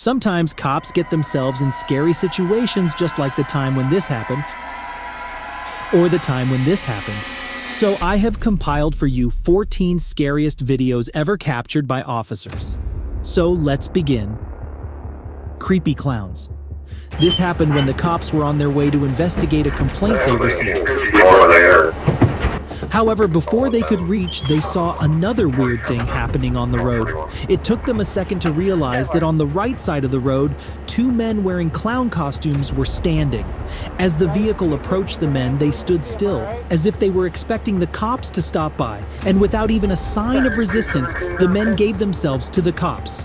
Sometimes cops get themselves in scary situations just like the time when this happened, or the time when this happened. So I have compiled for you 14 scariest videos ever captured by officers. So let's begin. Creepy clowns. This happened when the cops were on their way to investigate a complaint they received. However, before they could reach, they saw another weird thing happening on the road. It took them a second to realize that on the right side of the road, two men wearing clown costumes were standing. As the vehicle approached the men, they stood still, as if they were expecting the cops to stop by, and without even a sign of resistance, the men gave themselves to the cops.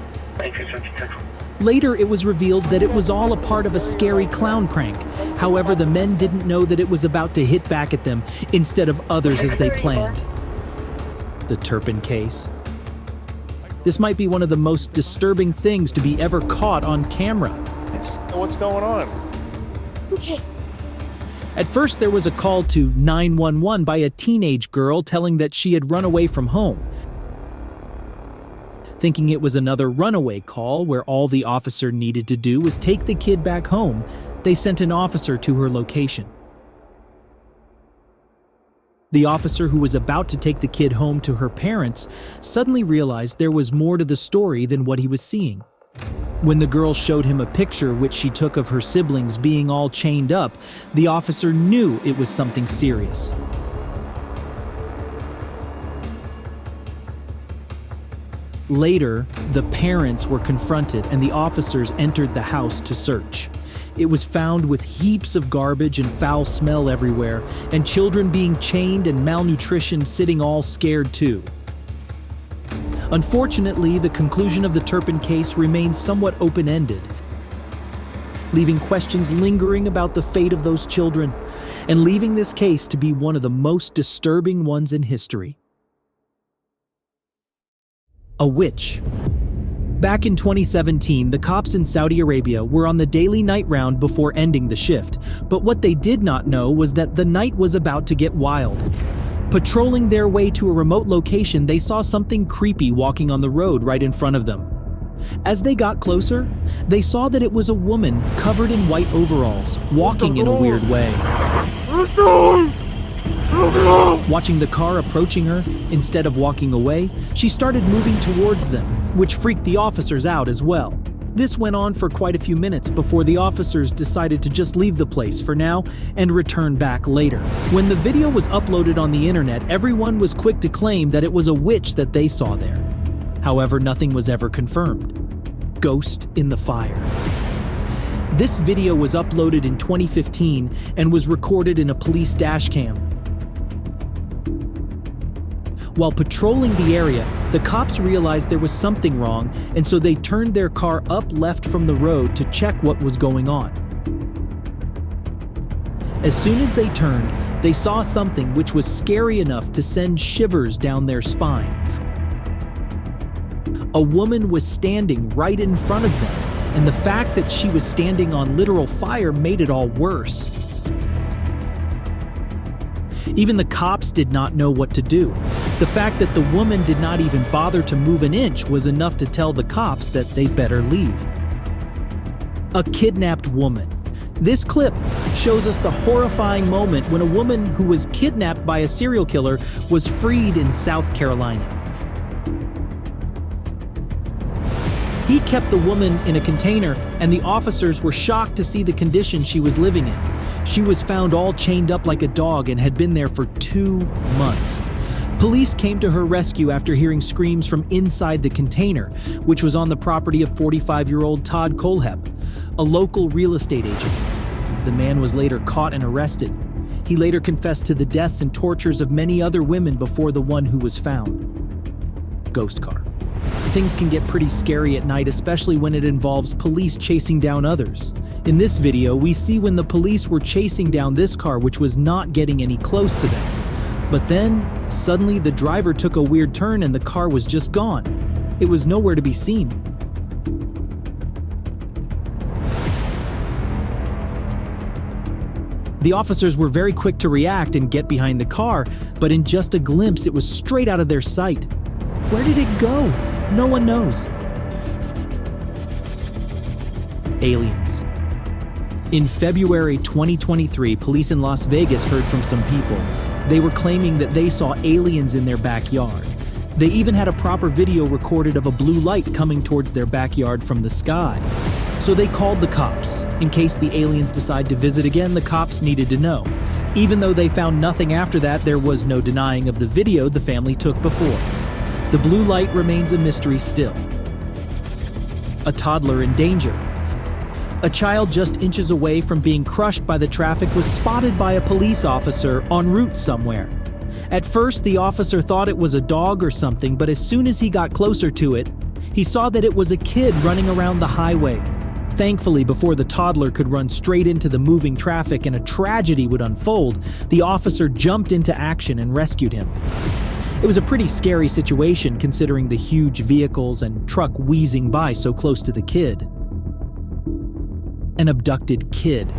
Later, it was revealed that it was all a part of a scary clown prank. However, the men didn't know that it was about to hit back at them instead of others as they planned. The Turpin case. This might be one of the most disturbing things to be ever caught on camera. What's going on? Okay. At first, there was a call to 911 by a teenage girl telling that she had run away from home. Thinking it was another runaway call where all the officer needed to do was take the kid back home, they sent an officer to her location. The officer who was about to take the kid home to her parents suddenly realized there was more to the story than what he was seeing. When the girl showed him a picture which she took of her siblings being all chained up, the officer knew it was something serious. Later, the parents were confronted and the officers entered the house to search. It was found with heaps of garbage and foul smell everywhere, and children being chained and malnutrition sitting all scared too. Unfortunately, the conclusion of the Turpin case remains somewhat open-ended, leaving questions lingering about the fate of those children, and leaving this case to be one of the most disturbing ones in history. A witch. Back in 2017, the cops in Saudi Arabia were on the daily night round before ending the shift, but what they did not know was that the night was about to get wild. Patrolling their way to a remote location, they saw something creepy walking on the road right in front of them. As they got closer, they saw that it was a woman covered in white overalls, walking in a weird way. Watching the car approaching her, instead of walking away, she started moving towards them, which freaked the officers out as well. This went on for quite a few minutes before the officers decided to just leave the place for now and return back later. When the video was uploaded on the internet, everyone was quick to claim that it was a witch that they saw there. However, nothing was ever confirmed. Ghost in the fire. This video was uploaded in 2015 and was recorded in a police dashcam. While patrolling the area, the cops realized there was something wrong, and so they turned their car up left from the road to check what was going on. As soon as they turned, they saw something which was scary enough to send shivers down their spine. A woman was standing right in front of them, and the fact that she was standing on literal fire made it all worse. Even the cops did not know what to do. The fact that the woman did not even bother to move an inch was enough to tell the cops that they better leave. A kidnapped woman. This clip shows us the horrifying moment when a woman who was kidnapped by a serial killer was freed in South Carolina. He kept the woman in a container, and the officers were shocked to see the condition she was living in. She was found all chained up like a dog and had been there for 2 months. Police came to her rescue after hearing screams from inside the container, which was on the property of 45-year-old Todd Colehep, a local real estate agent. The man was later caught and arrested. He later confessed to the deaths and tortures of many other women before the one who was found. Ghost car. Things can get pretty scary at night, especially when it involves police chasing down others. In this video, we see when the police were chasing down this car, which was not getting any close to them. But then, suddenly the driver took a weird turn and the car was just gone. It was nowhere to be seen. The officers were very quick to react and get behind the car, but in just a glimpse, it was straight out of their sight. Where did it go? No one knows. aliens. In February 2023, police in Las Vegas heard from some people. They were claiming that they saw aliens in their backyard. They even had a proper video recorded of a blue light coming towards their backyard from the sky. So they called the cops. In case the aliens decide to visit again, the cops needed to know. Even though they found nothing after that, there was no denying of the video the family took before. The blue light remains a mystery still. A toddler in danger. A child just inches away from being crushed by the traffic was spotted by a police officer en route somewhere. At first, the officer thought it was a dog or something, but as soon as he got closer to it, he saw that it was a kid running around the highway. Thankfully, before the toddler could run straight into the moving traffic and a tragedy would unfold, the officer jumped into action and rescued him. It was a pretty scary situation considering the huge vehicles and truck wheezing by so close to the kid. An abducted kid.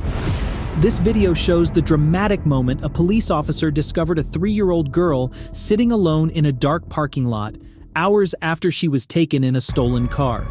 This video shows the dramatic moment a police officer discovered a 3-year-old girl sitting alone in a dark parking lot hours after she was taken in a stolen car.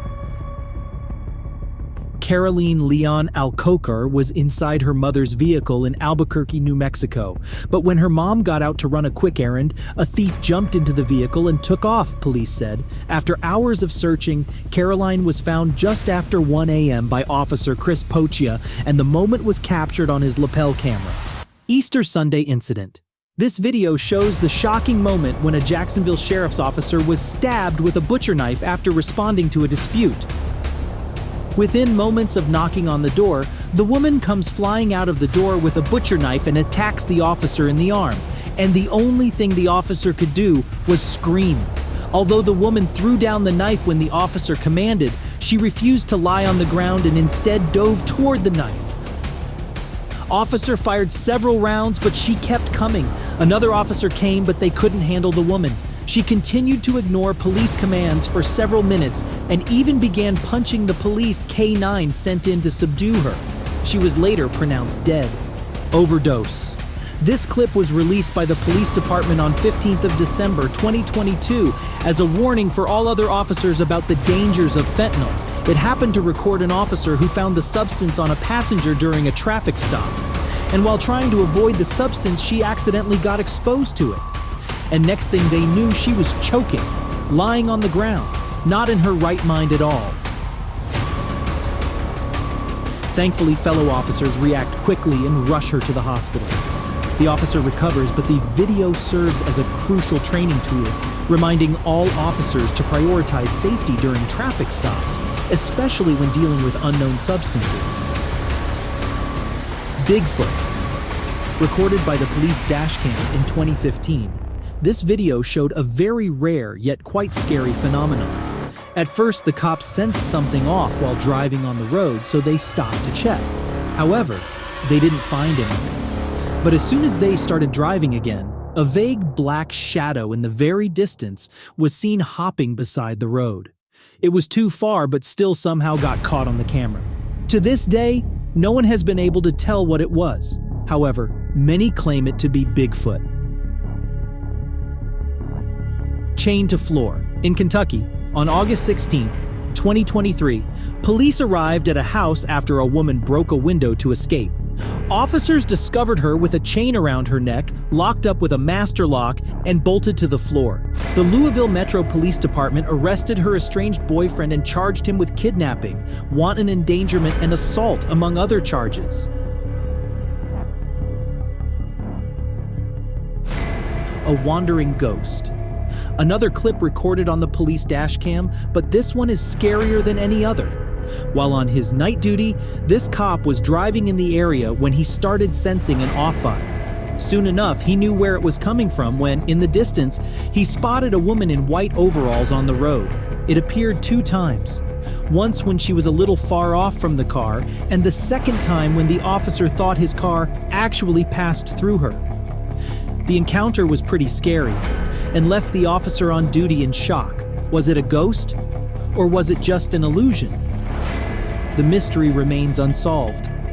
Caroline Leon Alcocer was inside her mother's vehicle in Albuquerque, New Mexico. But when her mom got out to run a quick errand, a thief jumped into the vehicle and took off, police said. After hours of searching, Caroline was found just after 1 a.m. by Officer Chris Pochia, and the moment was captured on his lapel camera. Easter Sunday incident. This video shows the shocking moment when a Jacksonville sheriff's officer was stabbed with a butcher knife after responding to a dispute. Within moments of knocking on the door, the woman comes flying out of the door with a butcher knife and attacks the officer in the arm. And the only thing the officer could do was scream. Although the woman threw down the knife when the officer commanded, she refused to lie on the ground and instead dove toward the knife. Officer fired several rounds, but she kept coming. Another officer came, but they couldn't handle the woman. She continued to ignore police commands for several minutes and even began punching the police K-9 sent in to subdue her. She was later pronounced dead. Overdose. This clip was released by the police department on 15th of December 2022 as a warning for all other officers about the dangers of fentanyl. It happened to record an officer who found the substance on a passenger during a traffic stop. And while trying to avoid the substance, she accidentally got exposed to it. And next thing they knew, she was choking, lying on the ground, not in her right mind at all. Thankfully, fellow officers react quickly and rush her to the hospital. The officer recovers, but the video serves as a crucial training tool, reminding all officers to prioritize safety during traffic stops, especially when dealing with unknown substances. Bigfoot. Recorded by the police dashcam in 2015. This video showed a very rare yet quite scary phenomenon. At first, the cops sensed something off while driving on the road, so they stopped to check. However, they didn't find anything. But as soon as they started driving again, a vague black shadow in the very distance was seen hopping beside the road. It was too far, but still somehow got caught on the camera. To this day, no one has been able to tell what it was. However, many claim it to be Bigfoot. Chained to floor. In Kentucky, on August 16, 2023, police arrived at a house after a woman broke a window to escape. Officers discovered her with a chain around her neck, locked up with a master lock, and bolted to the floor. The Louisville Metro Police Department arrested her estranged boyfriend and charged him with kidnapping, wanton endangerment, and assault, among other charges. A wandering ghost. Another clip recorded on the police dashcam, but this one is scarier than any other. While on his night duty, this cop was driving in the area when he started sensing an off vibe. Soon enough, he knew where it was coming from when, in the distance, he spotted a woman in white overalls on the road. It appeared 2 times. Once when she was a little far off from the car, and the second time when the officer thought his car actually passed through her. The encounter was pretty scary and left the officer on duty in shock. Was it a ghost? Or was it just an illusion? The mystery remains unsolved.